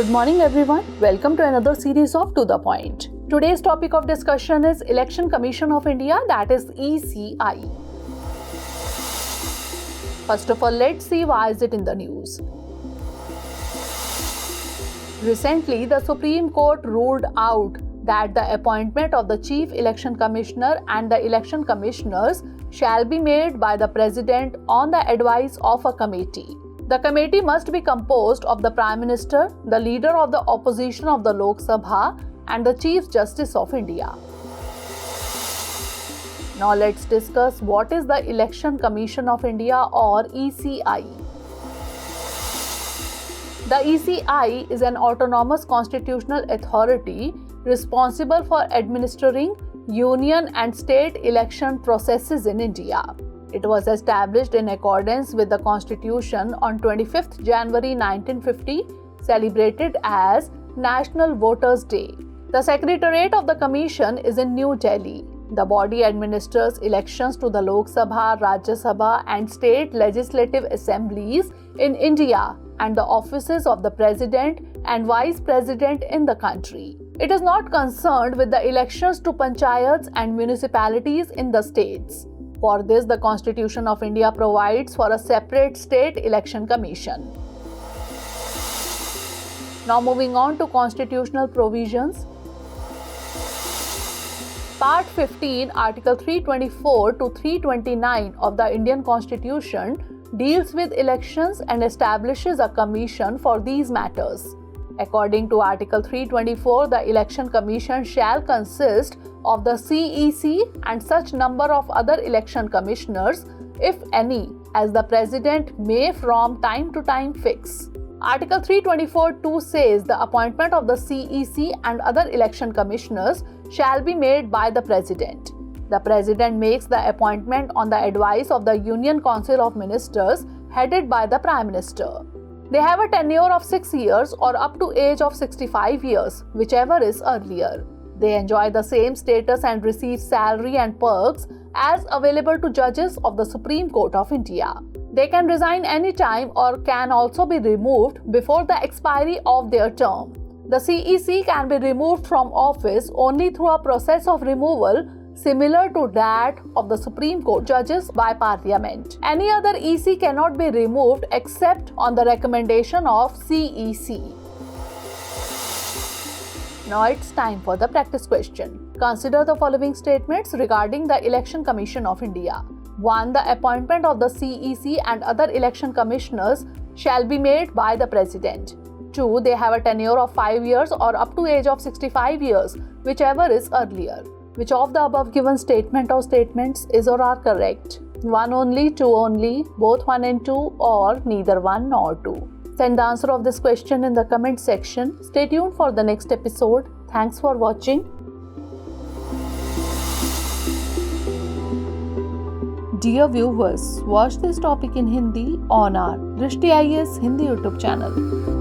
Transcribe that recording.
Good morning everyone. Welcome to another series of To The Point. Today's topic of discussion is Election Commission of India, that is ECI. First of all, let's see why is it in the news. Recently, the Supreme Court ruled out that the appointment of the Chief Election Commissioner and the election commissioners shall be made by the President on the advice of a committee. The committee must be composed of the Prime Minister, the Leader of the Opposition of the Lok Sabha, and the Chief Justice of India. Now let's discuss what is the Election Commission of India or ECI. The ECI is an autonomous constitutional authority responsible for administering union and state election processes in India. It was established in accordance with the Constitution on 25th January 1950, celebrated as National Voters' Day. The Secretariat of the Commission is in New Delhi. The body administers elections to the Lok Sabha, Rajya Sabha and state legislative assemblies in India and the offices of the President and Vice President in the country. It is not concerned with the elections to panchayats and municipalities in the states. For this, the Constitution of India provides for a separate state election commission. Now moving on to constitutional provisions. Part 15, Article 324 to 329 of the Indian Constitution deals with elections and establishes a commission for these matters. According to Article 324, the Election Commission shall consist of the CEC and such number of other election commissioners, if any, as the President may from time to time fix. Article 324(2) says the appointment of the CEC and other election commissioners shall be made by the President. The President makes the appointment on the advice of the Union Council of Ministers headed by the Prime Minister. They have a tenure of 6 years or up to age of 65 years, whichever is earlier. They enjoy the same status and receive salary and perks as available to judges of the Supreme Court of India. They can resign any time or can also be removed before the expiry of their term. The CEC can be removed from office only through a process of removal similar to that of the Supreme Court judges by Parliament. Any other EC cannot be removed except on the recommendation of CEC. Now it's time for the practice question. Consider the following statements regarding the Election Commission of India. 1. The appointment of the CEC and other election commissioners shall be made by the President. 2. They have a tenure of 5 years or up to age of 65 years, whichever is earlier. Which of the above given statement or statements is or are correct? 1 only, 2 only, both 1 and 2, or neither 1 nor 2? Send the answer of this question in the comment section. Stay tuned for the next episode. Thanks for watching. Dear viewers, watch this topic in Hindi on our Drishti IAS Hindi YouTube channel.